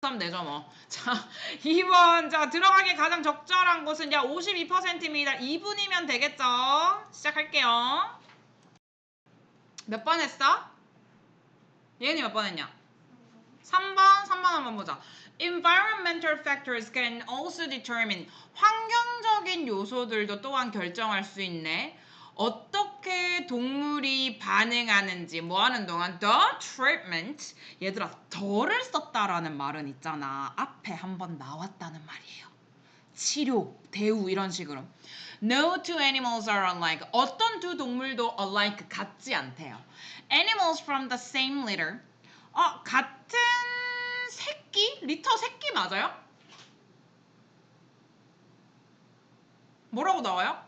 하면 되죠 뭐. 자 2번 자 들어가기 가장 적절한 곳은 약 52%입니다. 2분이면 되겠죠. 시작할게요. 몇 번 했어? 예은이 몇 번 했냐? 3번 한번 보자. Environmental factors can also determine 환경적인 요소들도 또한 결정할 수 있네. 어떻게 동물이 반응하는지 뭐 하는 동안 the treatment 얘들아 더를 썼다라는 말은 있잖아. 앞에 한번 나왔다는 말이에요. 치료, 대우 이런 식으로. No two animals are alike. 어떤 두 동물도 alike 같지 않대요. Animals from the same litter. 같은 새끼? 리터 새끼 맞아요? 뭐라고 나와요?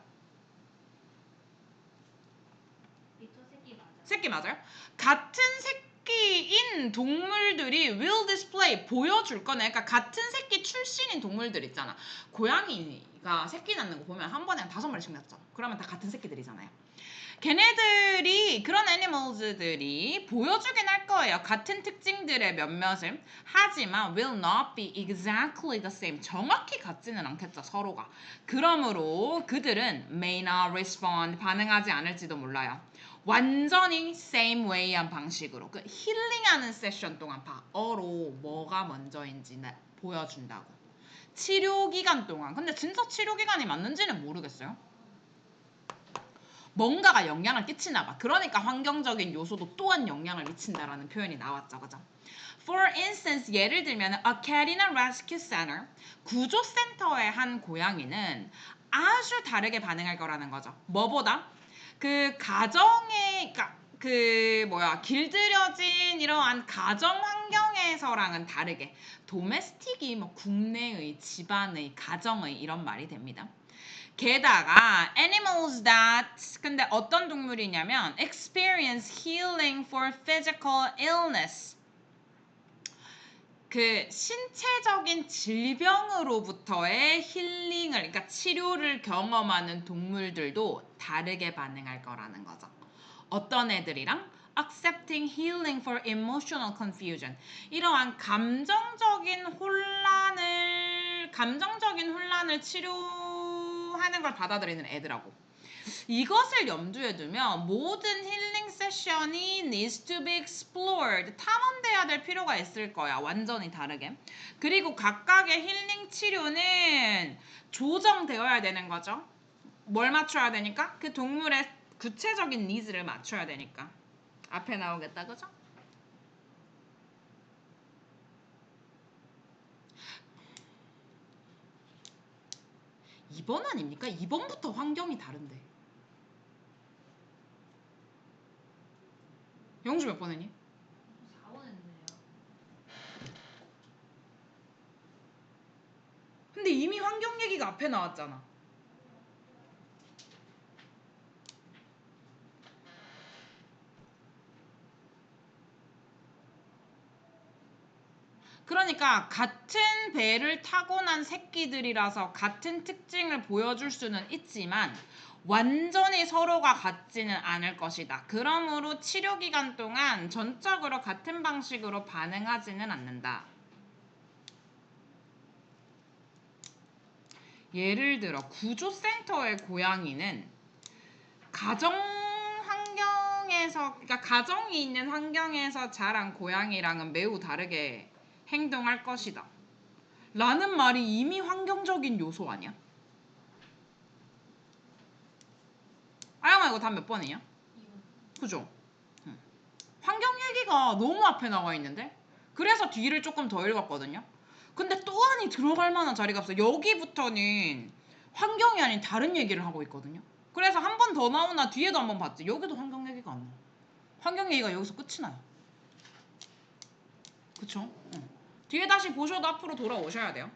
리터 새끼 맞아요. 새끼 맞아요? 같은 새끼인 동물들이 will display 보여줄 거네. 그러니까 같은 새끼 출신인 동물들 있잖아. 고양이가 새끼 낳는 거 보면 한 번에 한 5마리씩 낳죠. 그러면 다 같은 새끼들이잖아요. 걔네들이 그런 애니멀즈들이 보여주긴 할 거예요. 같은 특징들의 몇몇을. 하지만 will not be exactly the same. 정확히 같지는 않겠죠, 서로가. 그러므로 그들은 may not respond. 반응하지 않을지도 몰라요. 완전히 same way한 방식으로 그 힐링하는 세션 동안 어로 뭐가 먼저인지 보여준다고. 치료 기간 동안. 근데 진짜 치료 기간이 맞는지는 모르겠어요. 뭔가가 영향을 끼치나 봐. 그러니까 환경적인 요소도 또한 영향을 미친다라는 표현이 나왔죠. 그죠? For instance, 예를 들면 a cat in a rescue center, 구조센터의 한 고양이는 아주 다르게 반응할 거라는 거죠. 뭐보다? 그 가정의 길들여진 이러한 가정 환경에서랑은 다르게 도메스틱이 뭐 국내의, 집안의, 가정의 이런 말이 됩니다. 게다가 animals that 근데 어떤 동물이냐면 experience healing for physical illness 그 신체적인 질병으로부터의 힐링을 그러니까 치료를 경험하는 동물들도 다르게 반응할 거라는 거죠. 어떤 애들이랑 accepting healing for emotional confusion 이러한 감정적인 혼란을 치료하는 걸 받아들이는 애들하고 이것을 염두에 두면 모든 힐링 세션이 needs to be explored 탐험돼야 될 필요가 있을 거야. 완전히 다르게. 그리고 각각의 힐링 치료는 조정되어야 되는 거죠. 뭘 맞춰야 되니까? 그 동물의 구체적인 니즈를 맞춰야 되니까. 앞에 나오겠다. 그죠? 이번 아닙니까? 2번부터 환경이 다른데. 영주 몇 번 했니? 4원 했네요. 근데 이미 환경 얘기가 앞에 나왔잖아. 그러니까 같은 배를 타고난 새끼들이라서 같은 특징을 보여줄 수는 있지만 완전히 서로가 같지는 않을 것이다. 그러므로 치료 기간 동안 전적으로 같은 방식으로 반응하지는 않는다. 예를 들어 구조센터의 고양이는 그러니까 가정이 있는 환경에서 자란 고양이랑은 매우 다르게 행동할 것이다. 라는 말이 이미 환경적인 요소 아니야? 아영아 이거 답 몇 번이냐? 2번. 그죠? 환경 얘기가 너무 앞에 나와 있는데? 그래서 뒤를 조금 더 읽었거든요. 근데 또 안이 들어갈 만한 자리가 없어. 여기부터는 환경이 아닌 다른 얘기를 하고 있거든요. 그래서 한 번 더 나오나 뒤에도 한 번 봤지. 여기도 환경 얘기가 안 나와. 환경 얘기가 여기서 끝이 나요. 그쵸? 뒤에 다시 보셔도 앞으로 돌아오셔야 돼요.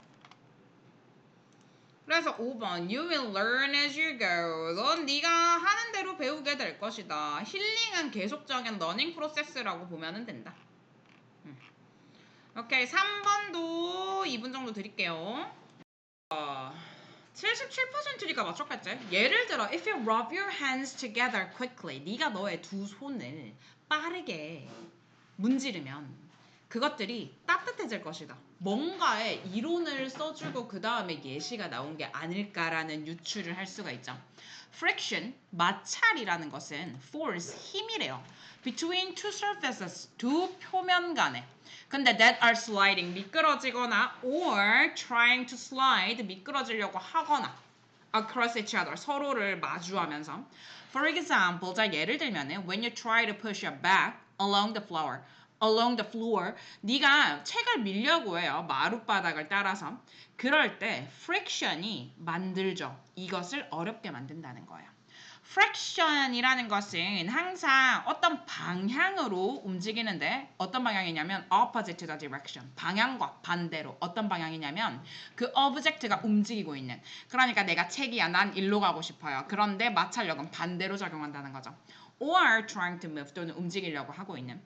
그래서 5번 You will learn as you go. 넌 네가 하는 대로 배우게 될 것이다. 힐링은 계속적인 러닝 프로세스라고 보면 된다. 오케이 3번도 2분 정도 드릴게요. 77%니까 맞췄겠지? 예를 들어 If you rub your hands together quickly 네가 너의 두 손을 빠르게 문지르면 그것들이 따뜻해질 것이다. 뭔가에 이론을 써주고 그 다음에 예시가 나온 게 아닐까라는 유추를 할 수가 있죠. Friction, 마찰이라는 것은 force, 힘이래요. Between two surfaces, 두 표면 간에. 근데 that are sliding, 미끄러지거나 or trying to slide, 미끄러지려고 하거나 across each other, 서로를 마주하면서. For example, 자 예를 들면은 when you try to push your back along the floor, 네가 책을 밀려고 해요. 마룻바닥을 따라서. 그럴 때 friction이 만들죠. 이것을 어렵게 만든다는 거예요. friction이라는 것은 항상 어떤 방향으로 움직이는데 어떤 방향이냐면 opposite to the direction. 방향과 반대로. 어떤 방향이냐면 그 object가 움직이고 있는. 그러니까 내가 책이야. 난 일로 가고 싶어요. 그런데 마찰력은 반대로 작용한다는 거죠. or trying to move 또는 움직이려고 하고 있는.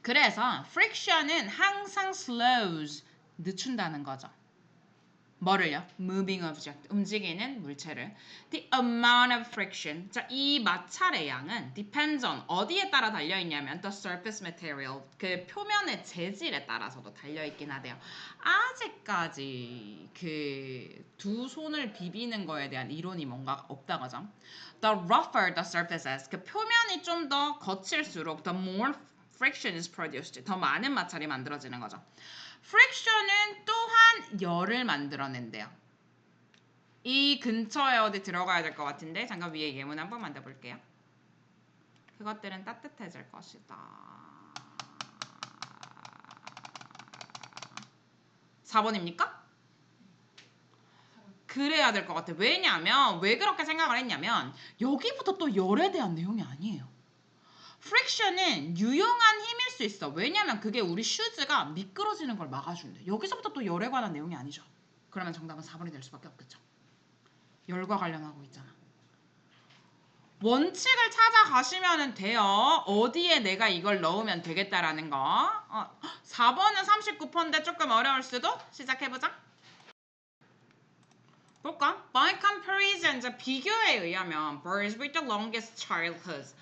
그래서 friction은 항상 slows, 늦춘다는 거죠. 뭐를요? Moving object, 움직이는 물체를. The amount of friction, 자, 이 마찰의 양은 depends on, 어디에 따라 달려있냐면 the surface material, 그 표면의 재질에 따라서도 달려있긴 하대요. 아직까지 그 두 손을 비비는 거에 대한 이론이 뭔가 없다 그죠? The rougher the surfaces, 그 표면이 좀 더 거칠수록 the more friction is produced, 더 많은 마찰이 만들어지는 거죠. friction은 또한 열을 만들어낸대요. 이 근처에 어디 들어가야 될 것 같은데 잠깐 위에 예문 한 번만 더 볼게요. 그것들은 따뜻해질 것이다. 4번입니까? 그래야 될 것 같아. 왜냐면 왜 그렇게 생각을 했냐면 여기부터 또 열에 대한 내용이 아니에요. friction은 유용한 힘일 수 있어. 왜냐면 그게 우리 슈즈가 미끄러지는 걸 막아준대. 여기서부터 또 열에 관한 내용이 아니죠. 그러면 정답은 4번이 될 수밖에 없겠죠. 열과 관련하고 있잖아. 원칙을 찾아가시면 돼요. 어디에 내가 이걸 넣으면 되겠다라는 거. 4번은 39%인데 조금 어려울 수도. 시작해보자. 볼까? By comparison, 자, 비교에 의하면 birds with the longest childhoods.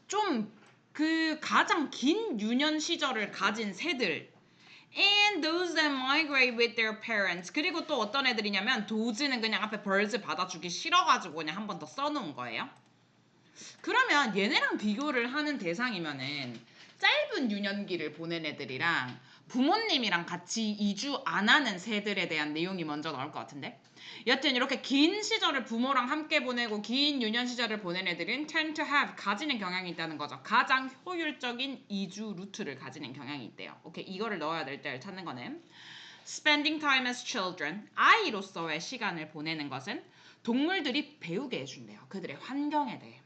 좀 그 가장 긴 유년 시절을 가진 새들. And those that migrate with their parents. 그리고 또 어떤 애들이냐면 도즈는 그냥 앞에 birds 받아주기 싫어가지고 그냥 한 번 더 써놓은 거예요. 그러면 얘네랑 비교를 하는 대상이면은 짧은 유년기를 보낸 애들이랑 부모님이랑 같이 이주 안 하는 새들에 대한 내용이 먼저 나올 것 같은데. 여튼 이렇게 긴 시절을 부모랑 함께 보내고 긴 유년 시절을 보낸 애들은 tend to have, 가지는 경향이 있다는 거죠. 가장 효율적인 이주 루트를 가지는 경향이 있대요. 오케이, 이거를 넣어야 될 때를 찾는 거는 spending time as children, 아이로서의 시간을 보내는 것은 동물들이 배우게 해준대요. 그들의 환경에 대해.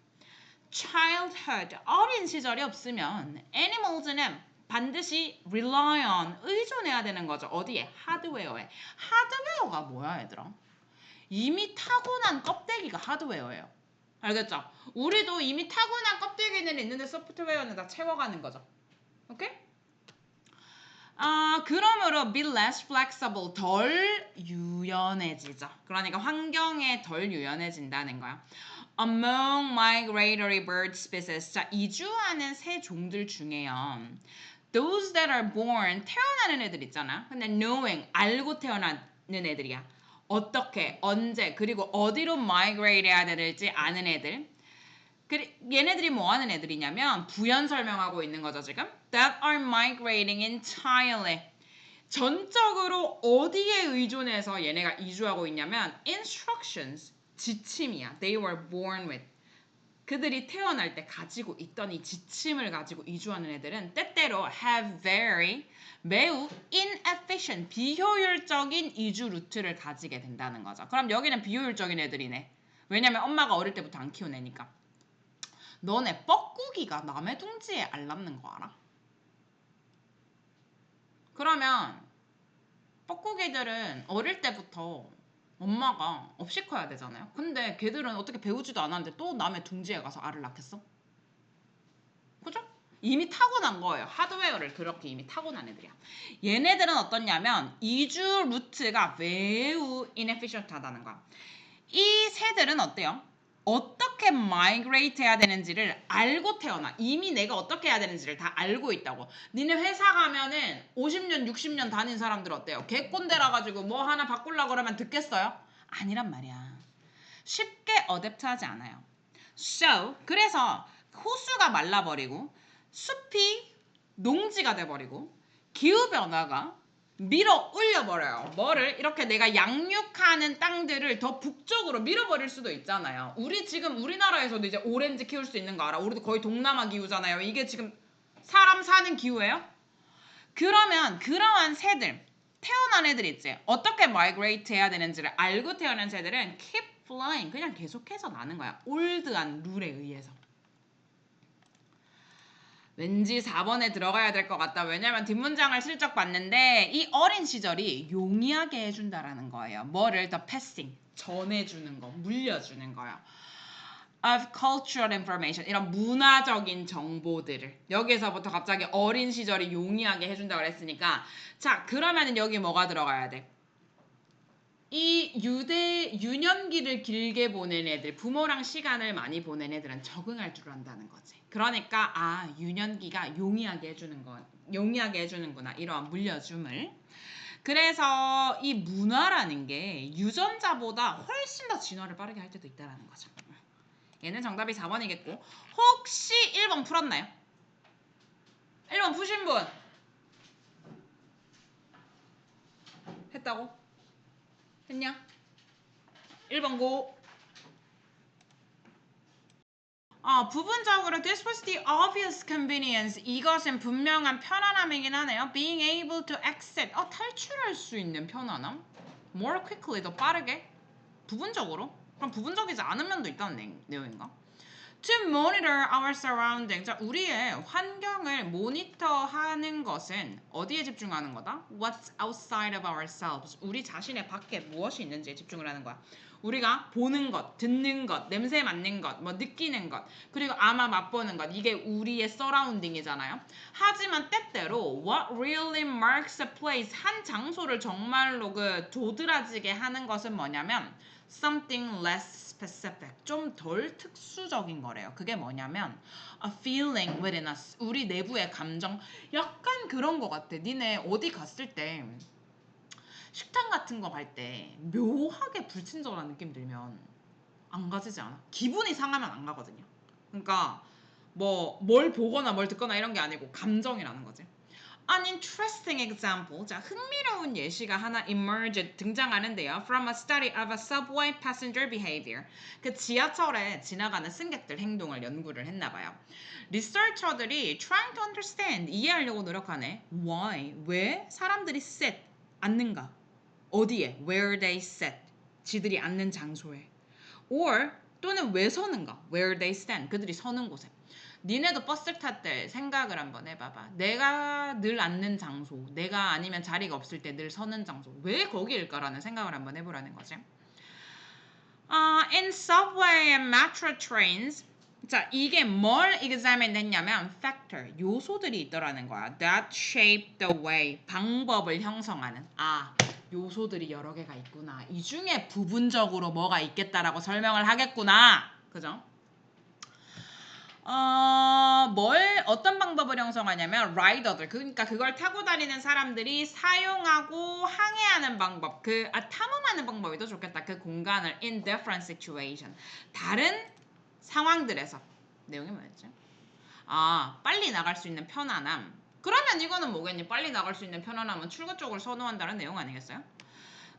childhood, 어린 시절이 없으면 animals는 반드시 rely on, 의존해야 되는 거죠. 어디에? 하드웨어에. 하드웨어가 뭐야 얘들아? 이미 타고난 껍데기가 하드웨어예요. 알겠죠? 우리도 이미 타고난 껍데기는 있는데 소프트웨어는 다 채워가는 거죠. 오케이? 그러므로 be less flexible, 덜 유연해지죠. 그러니까 환경에 덜 유연해진다는 거야. Among migratory bird species, 자, 이주하는 새 종들 중에요. Those that are born, 태어나는 애들 있잖아. 근데 knowing, 알고 태어나는 애들이야. 어떻게, 언제, 그리고 어디로 migrate 해야 될지 아는 애들. 얘네들이 뭐 하는 애들이냐면 부연 설명하고 있는 거죠 지금. That are migrating entirely. 전적으로 어디에 의존해서 얘네가 이주하고 있냐면 instructions, 지침이야. They were born with. 그들이 태어날 때 가지고 있던 이 지침을 가지고 이주하는 애들은 때때로 have very, 매우 inefficient, 비효율적인 이주 루트를 가지게 된다는 거죠. 그럼 여기는 비효율적인 애들이네. 왜냐면 엄마가 어릴 때부터 안 키운 애니까. 너네 뻐꾸기가 남의 둥지에 알 낳는 거 알아? 그러면 뻐꾸기들은 어릴 때부터 엄마가 없이 커야 되잖아요. 근데 걔들은 어떻게 배우지도 않았는데 또 남의 둥지에 가서 알을 낳겠어? 그죠? 이미 타고난 거예요. 하드웨어를 그렇게 이미 타고난 애들이야. 얘네들은 어떻냐면 이주 루트가 매우 inefficient하다는 거야. 이 새들은 어때요? 어떻게 마이그레이트 해야 되는지를 알고 태어나. 이미 내가 어떻게 해야 되는지를 다 알고 있다고. 니네 회사 가면은 50년, 60년 다닌 사람들 어때요? 개꼰대라 가지고 뭐 하나 바꾸려고 그러면 듣겠어요? 아니란 말이야. 쉽게 어댑트하지 않아요. So, 그래서 호수가 말라버리고 숲이 농지가 돼버리고 기후변화가 밀어 올려버려요. 뭐를? 이렇게 내가 양육하는 땅들을 더 북쪽으로 밀어버릴 수도 있잖아요. 우리 지금 우리나라에서도 이제 오렌지 키울 수 있는 거 알아? 우리도 거의 동남아 기후잖아요. 이게 지금 사람 사는 기후예요? 그러면 그러한 새들, 태어난 애들 있지? 어떻게 마이그레이트 해야 되는지를 알고 태어난 새들은 keep flying, 그냥 계속해서 나는 거야. 올드한 룰에 의해서. 왠지 4번에 들어가야 될 것 같다. 왜냐면 뒷문장을 슬쩍 봤는데 이 어린 시절이 용이하게 해준다라는 거예요. 뭐를 더 패싱, 전해주는 거, 물려주는 거예요. Of cultural information, 이런 문화적인 정보들을 여기에서부터 갑자기 어린 시절이 용이하게 해준다고 그랬으니까 자 그러면은 여기 뭐가 들어가야 돼? 이 유년기를 길게 보낸 애들, 부모랑 시간을 많이 보낸 애들은 적응할 줄 안다는 거지. 그러니까 유년기가 용이하게 해주는구나 이러한 물려줌을. 그래서 이 문화라는 게 유전자보다 훨씬 더 진화를 빠르게 할 때도 있다는 거죠. 얘는 정답이 4번이겠고 혹시 1번 풀었나요? 1번 푸신 분? 했다고? 했냐? 1번 고. 부분적으로 this was the obvious convenience. 이것은 분명한 편안함이긴 하네요. Being able to exit. 탈출할 수 있는 편안함. More quickly, 더 빠르게. 부분적으로. 그럼 부분적이지 않은 면도 있다는 내용인가? To monitor our surroundings. 자, 우리의 환경을 모니터하는 것은 어디에 집중하는 거다? What's outside of ourselves. 우리 자신의 밖에 무엇이 있는지에 집중을 하는 거야. 우리가 보는 것, 듣는 것, 냄새 맡는 것, 뭐 느끼는 것, 그리고 아마 맛보는 것. 이게 우리의 서라운딩이잖아요. 하지만 때때로 what really marks a place, 한 장소를 정말로 도드라지게 하는 것은 뭐냐면 something less specific, 좀 덜 특수적인 거래요. 그게 뭐냐면 a feeling within us, 우리 내부의 감정. 약간 그런 거 같아. 니네 어디 갔을 때 식당 같은 거 갈 때 묘하게 불친절한 느낌 들면 안 가지지 않아? 기분이 상하면 안 가거든요. 그러니까 뭐 뭘 보거나 뭘 듣거나 이런 게 아니고 감정이라는 거지. An interesting example. 자, 흥미로운 예시가 하나 emerged, 등장하는데요. From a study of a subway passenger behavior. 그 지하철에 지나가는 승객들 행동을 연구를 했나 봐요. 리서처들이 trying to understand, 이해하려고 노력하네. Why? 왜 사람들이 sit, 앉는가? 어디에? Where they sit. 지들이 앉는 장소에. Or 또는 왜 서는가? Where they stand. 그들이 서는 곳에. 니네도 버스 탈 때 생각을 한번 해봐봐. 내가 늘 앉는 장소, 내가 아니면 자리가 없을 때 늘 서는 장소, 왜 거기일까라는 생각을 한번 해보라는 거지. In subway and metro trains, 자, 이게 뭘 examine 했냐면 factor, 요소들이 있더라는 거야. That shape the way, 방법을 형성하는. 요소들이 여러 개가 있구나. 이 중에 부분적으로 뭐가 있겠다라고 설명을 하겠구나. 그죠? 어떤 방법을 형성하냐면 라이더들, 그러니까 그걸 타고 다니는 사람들이 사용하고 항해하는 방법, 탐험하는 방법이 더 좋겠다. 그 공간을 in different situation, 다른 상황들에서. 내용이 뭐였지? 빨리 나갈 수 있는 편안함. 그러면 이거는 뭐겠니? 빨리 나갈 수 있는 편안함은 출구 쪽을 선호한다는 내용 아니겠어요?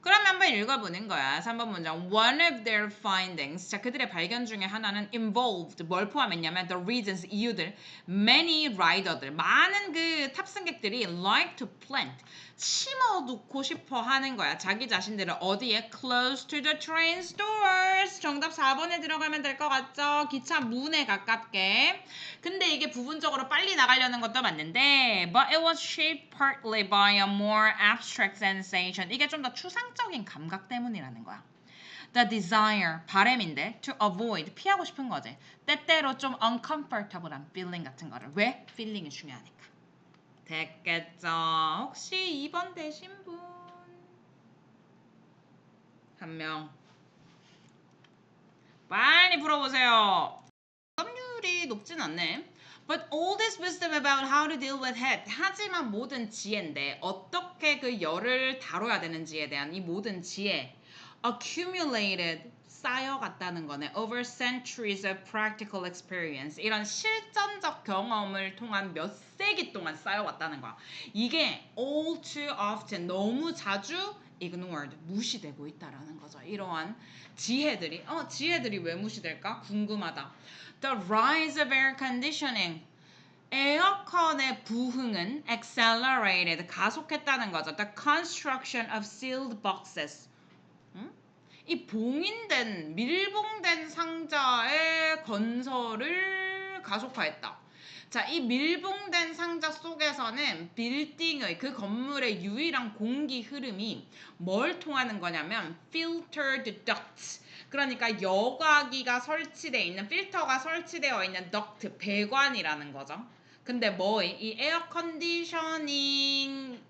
그러면 한번 읽어보는 거야. 3번 문장. One of their findings. 자, 그들의 발견 중에 하나는 involved. 뭘 포함했냐면 the reasons, 이유들. Many rider들. 많은 탑승객들이 like to plant. 심어두고 싶어 하는 거야. 자기 자신들을 어디에? Close to the train doors. 정답 4번에 들어가면 될 것 같죠? 기차 문에 가깝게. 근데 이게 부분적으로 빨리 나가려는 것도 맞는데 but it was shaped partly by a more abstract sensation. 이게 좀 더 추상적인 감각 때문이라는 거야. The desire, 바램인데 to avoid, 피하고 싶은 거지. 때때로 좀 uncomfortable한 feeling 같은 거를. 왜? feeling이 중요하니까. 됐겠죠? 혹시 2번 되신 분? 한 명. 빨리 풀어보세요. 확률이 높진 않네. But all this wisdom about how to deal with heat. 하지만 모든 지혜인데 어떻게 그 열을 다뤄야 되는지에 대한 이 모든 지혜 accumulated 쌓여갔다는 거네. Over centuries of practical experience. 이런 실전적 경험을 통한 몇 세기 동안 쌓여왔다는 거야. 이게 all too often 너무 자주 ignored 무시되고 있다라는 거죠. 이러한 지혜들이 지혜들이 왜 무시될까? 궁금하다. The rise of air conditioning. 에어컨의 부흥은 accelerated 가속했다는 거죠. The construction of sealed boxes. 이 봉인된 밀봉된 상자의 건설을 가속화했다. 자, 이 밀봉된 상자 속에서는 빌딩의 그 건물의 유일한 공기 흐름이 뭘 통하는 거냐면 filtered ducts. 그러니까 여과기가 설치되어 있는 필터가 설치되어 있는 덕트 배관이라는 거죠. 근데 이 에어 컨디셔닝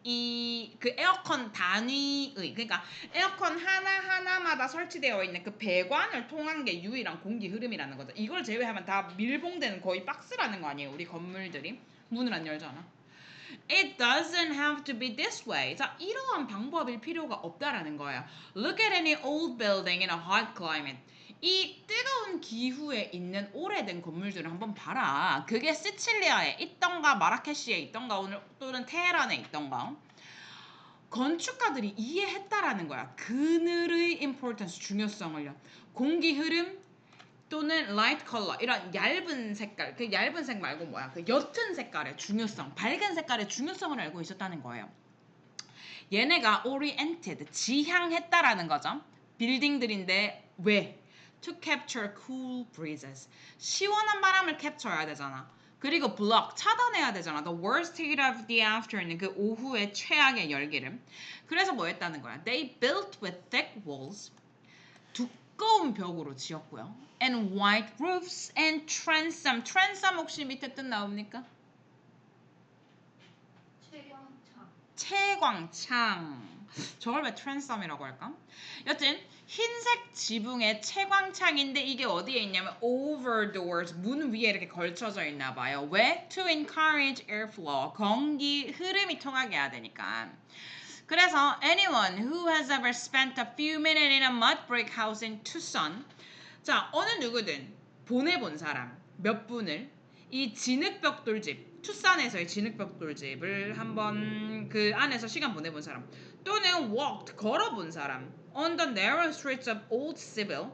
그 에어컨 단위의 그러니까 에어컨 하나하나마다 설치되어 있는 그 배관을 통한 게 유일한 공기 흐름이라는 거죠. 이걸 제외하면 다 밀봉되는 거의 박스라는 거 아니에요. 우리 건물들이 문을 안 열잖아. It doesn't have to be this way. 자, 이러한 방법일 필요가 없다라는 거예요. Look at any old building in a hot climate. 이 뜨거운 기후에 있는 오래된 건물들을 한번 봐라. 그게 시칠리아에 있던가 마라케시에 있던가 오늘 또는 테헤란에 있던가. 건축가들이 이해했다라는 거야. 그늘의 importance, 중요성을요. 공기 흐름 또는 light color 이런 얇은 색깔, 그 얇은 색 말고 그 옅은 색깔의 중요성, 밝은 색깔의 중요성을 알고 있었다는 거예요. 얘네가 oriented, 지향했다라는 거죠. 빌딩들인데 왜? To capture cool breezes. 시원한 바람을 캡처해야 되잖아. 그리고 block, 차단해야 되잖아. The worst heat of the afternoon, 그 오후의 최악의 열기를. 그래서 뭐 했다는 거야? They built with thick walls. 두꺼운 벽으로 지었고요. And white roofs and transom. transom 혹시 밑에 뜻 나옵니까? 채광창. 저걸 왜 트랜섬이라고 할까? 여튼 흰색 지붕의 채광창인데 이게 어디에 있냐면 over doors, 문 위에 이렇게 걸쳐져 있나 봐요. 왜? To encourage airflow, 공기 흐름이 통하게 해야 되니까. 그래서 anyone who has ever spent a few minutes in a mud brick house in Tucson, 자, 어느 누구든 보내본 사람 몇 분을 이 진흙벽돌집, 투싼에서의 진흙벽돌집을 한번 그 안에서 시간 보내본 사람 또는 walked, 걸어본 사람 on the narrow streets of old Sibyl,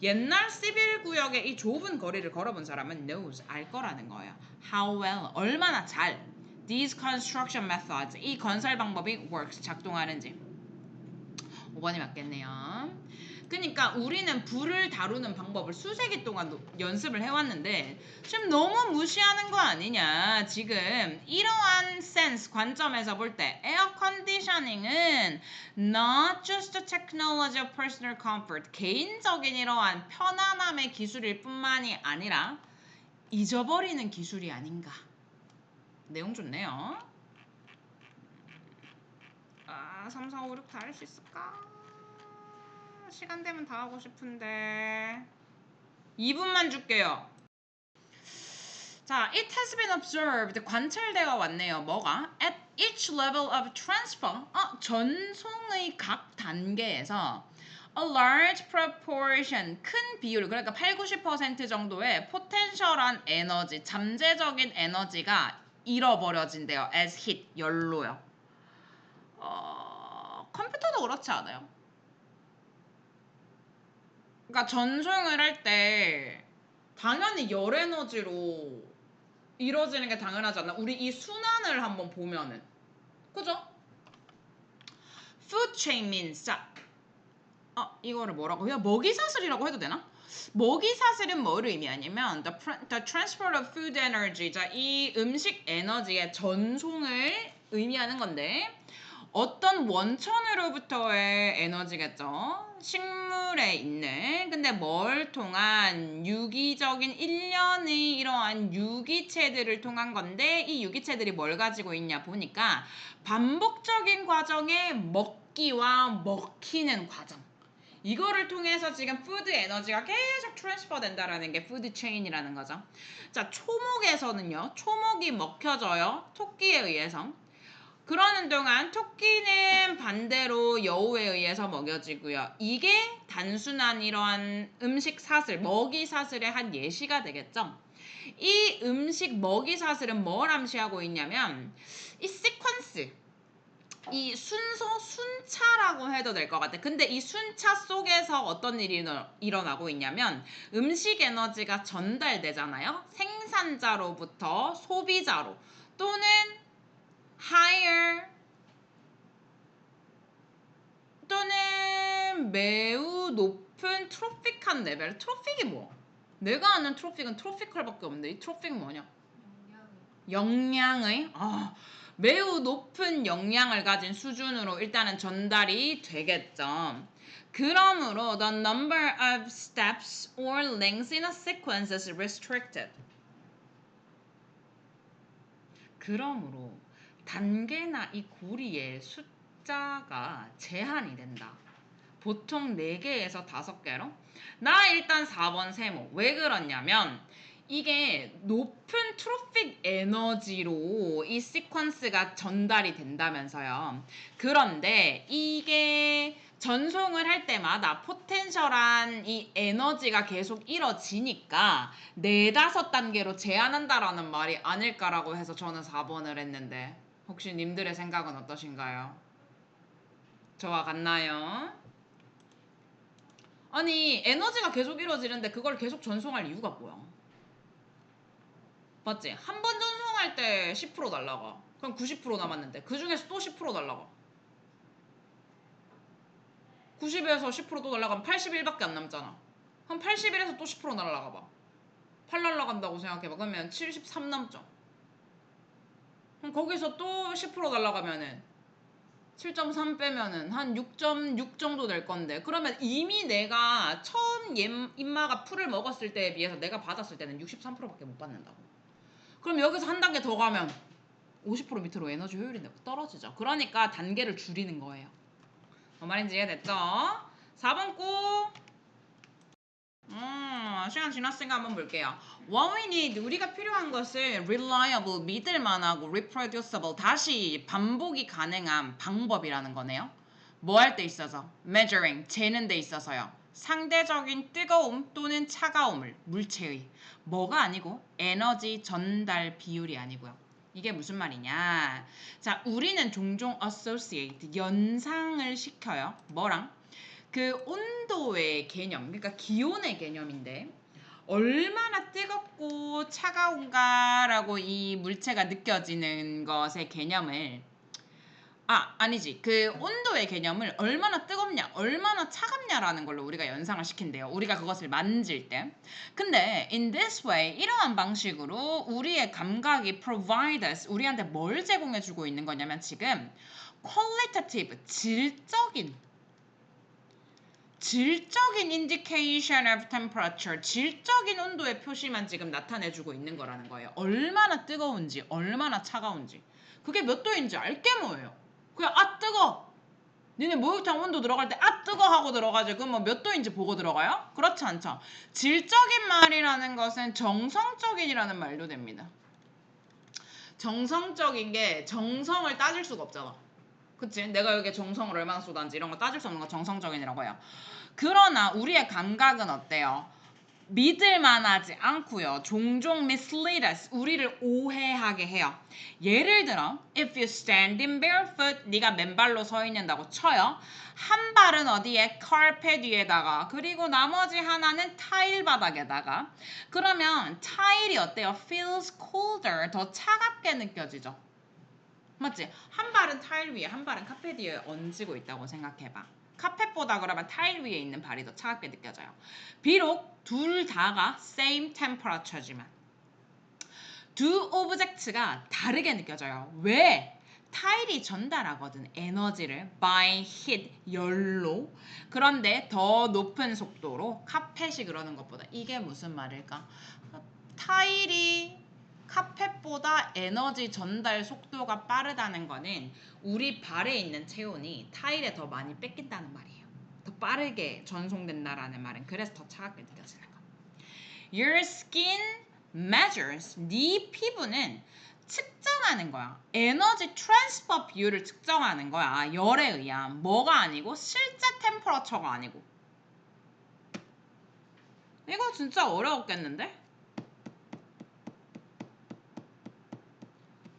옛날 시빌 구역의 이 좁은 거리를 걸어본 사람은 knows, 알 거라는 거예요. How well, 얼마나 잘 these construction methods, 이 건설 방법이 works, 작동하는지. 5번이 맞겠네요. 그러니까 우리는 불을 다루는 방법을 수세기 동안 연습을 해왔는데 지금 너무 무시하는 거 아니냐. 지금 이러한 센스 관점에서 볼 때 에어 컨디셔닝은 not just a technology of personal comfort, 개인적인 이러한 편안함의 기술일 뿐만이 아니라 잊어버리는 기술이 아닌가. 내용 좋네요. 3, 4, 5, 6 다 할 수 있을까? 시간 되면 다 하고 싶은데 2분만 줄게요. 자, it has been observed, 관찰되어 왔네요. 뭐가? At each level of transfer, 전송의 각 단계에서 a large proportion, 큰 비율, 그러니까 80-90% 정도의 포텐셜한 에너지, 잠재적인 에너지가 잃어버려진대요. as heat, 열로요. 컴퓨터도 그렇지 않아요? 그러니까 전송을 할 때 당연히 열 에너지로 이루어지는 게 당연하지 않나? 우리 이 순환을 한번 보면은 그죠? food chain means, 자, 이거를 뭐라고 해요? 먹이사슬이라고 해도 되나? 먹이사슬은 뭐를 의미하냐면 the transport of food energy, 자, 이 음식 에너지의 전송을 의미하는 건데 어떤 원천으로부터의 에너지겠죠? 식물에 있는, 근데 뭘 통한 유기적인 일련의 이러한 유기체들을 통한 건데 이 유기체들이 뭘 가지고 있냐 보니까 반복적인 과정에 먹기와 먹히는 과정, 이거를 통해서 지금 푸드 에너지가 계속 트랜스퍼 된다라는 게 푸드 체인이라는 거죠. 자, 초목에서는요. 초목이 먹혀져요. 토끼에 의해서. 그러는 동안 토끼는 반대로 여우에 의해서 먹여지고요. 이게 단순한 이러한 음식 사슬, 먹이 사슬의 한 예시가 되겠죠. 이 음식 먹이 사슬은 뭘 암시하고 있냐면 이 시퀀스, 이 순서, 순차라고 해도 될 것 같아. 근데 이 순차 속에서 어떤 일이 일어나고 있냐면 음식 에너지가 전달되잖아요. 생산자로부터 소비자로 또는 higher 또는 매우 높은 트로픽한 레벨. 트로픽이 뭐? 내가 아는 트로픽은 트로피컬밖에 없는데 이 트로픽 뭐냐? 영양의 매우 높은 영양을 가진 수준으로 일단은 전달이 되겠죠. 그러므로 the number of steps or lengths in a sequence is restricted. 그러므로 단계나 이 고리의 숫자가 제한이 된다. 보통 4개에서 5개로. 나 일단 4번 세모. 왜 그러냐면 이게 높은 트로픽 에너지로 이 시퀀스가 전달이 된다면서요. 그런데 이게 전송을 할 때마다 포텐셜한 이 에너지가 계속 이뤄지니까 4-5단계로 제한한다라는 말이 아닐까라고 해서 저는 4번을 했는데 혹시 님들의 생각은 어떠신가요? 저와 같나요? 아니 에너지가 계속 이루어지는데 그걸 계속 전송할 이유가 뭐야? 맞지? 한 번 전송할 때 10% 날라가. 그럼 90% 남았는데 그 중에서 또 10% 날라가. 90에서 10%또 날라가면 81밖에 안 남잖아. 그럼 81에서 또 10% 날라가 봐. 8 날라간다고 생각해봐. 그러면 73 남죠. 그럼 거기서 또 10% 날라가면은 7.3 빼면은 한 6.6 정도 될 건데 그러면 이미 내가 처음 임마가 풀을 먹었을 때에 비해서 내가 받았을 때는 63%밖에 못 받는다고. 그럼 여기서 한 단계 더 가면 50% 밑으로 에너지 효율이 떨어지죠. 그러니까 단계를 줄이는 거예요. 뭔 말인지 이해됐죠? 4번 꼭 시간 지났으니까 한번 볼게요. What we need, 우리가 필요한 것은 reliable, 믿을만하고 reproducible, 다시 반복이 가능한 방법이라는 거네요. 뭐 할 때 있어서? measuring, 재는 데 있어서요. 상대적인 뜨거움 또는 차가움을, 물체의. 뭐가 아니고 에너지 전달 비율이 아니고요. 이게 무슨 말이냐? 자, 우리는 종종 associate, 연상을 시켜요. 뭐랑? 그 온도의 개념, 그러니까 기온의 개념인데 얼마나 뜨겁고 차가운가라고 이 물체가 느껴지는 것의 개념을 아니지. 그 온도의 개념을 얼마나 뜨겁냐, 얼마나 차갑냐라는 걸로 우리가 연상을 시킨대요. 우리가 그것을 만질 때. 근데 in this way, 이러한 방식으로 우리의 감각이 provide us, 우리한테 뭘 제공해주고 있는 거냐면 지금 qualitative, 질적인 indication of temperature, 질적인 온도의 표시만 지금 나타내주고 있는 거라는 거예요. 얼마나 뜨거운지, 얼마나 차가운지. 그게 몇 도인지 알게 뭐예요. 그냥 뜨거! 니네 목욕탕 온도 들어갈 때 뜨거! 하고 들어가지. 그럼 뭐 몇 도인지 보고 들어가요? 그렇지 않죠. 질적인 말이라는 것은 정성적인이라는 말도 됩니다. 정성적인 게 정성을 따질 수가 없잖아. 그치? 내가 여기에 정성을 얼마나 쏟았는지 이런 거 따질 수 없는 거 정성적인이라고 해요. 그러나 우리의 감각은 어때요? 믿을만하지 않고요. 종종 mislead us, 우리를 오해하게 해요. 예를 들어, if you stand in barefoot, 네가 맨발로 서 있는다고 쳐요. 한 발은 어디에? carpet 위에다가, 그리고 나머지 하나는 타일 바닥에다가. 그러면 타일이 어때요? feels colder, 더 차갑게 느껴지죠. 맞지? 한 발은 타일 위에, 한 발은 카펫 위에 얹고 있다고 생각해봐. 카펫보다 그러면 타일 위에 있는 발이 더 차갑게 느껴져요. 비록 둘 다가 same temperature지만 두 오브젝트가 다르게 느껴져요. 왜? 타일이 전달하거든, 에너지를 by heat, 열로. 그런데 더 높은 속도로 카펫이 그러는 것보다. 이게 무슨 말일까? 타일이 카펫보다 에너지 전달 속도가 빠르다는 거는 우리 발에 있는 체온이 타일에 더 많이 뺏긴다는 말이에요. 더 빠르게 전송된다라는 말은 그래서 더 차갑게 느껴지는 거. Your skin measures. 네 피부는 측정하는 거야. 에너지 트랜스퍼 비율을 측정하는 거야. 열에 의한. 뭐가 아니고 실제 템퍼러처가 아니고. 이거 진짜 어려웠겠는데?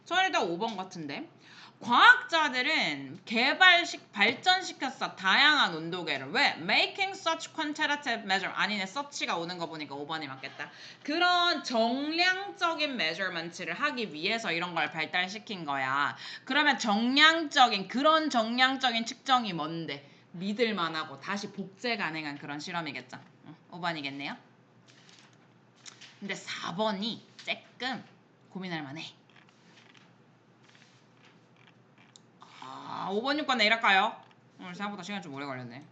저는 일단 5번 같은데. 과학자들은 발전시켰어. 다양한 온도계를. 왜? Making such quantitative measure. 아니네. such가 오는 거 보니까 5번이 맞겠다. 그런 정량적인 measurement를 하기 위해서 이런 걸 발달시킨 거야. 그러면 그런 정량적인 측정이 뭔데? 믿을만하고 다시 복제 가능한 그런 실험이겠죠. 5번이겠네요. 근데 4번이 조금 고민할 만해. 5번, 6번 내일 할까요? 오늘 생각보다 시간이 좀 오래 걸렸네.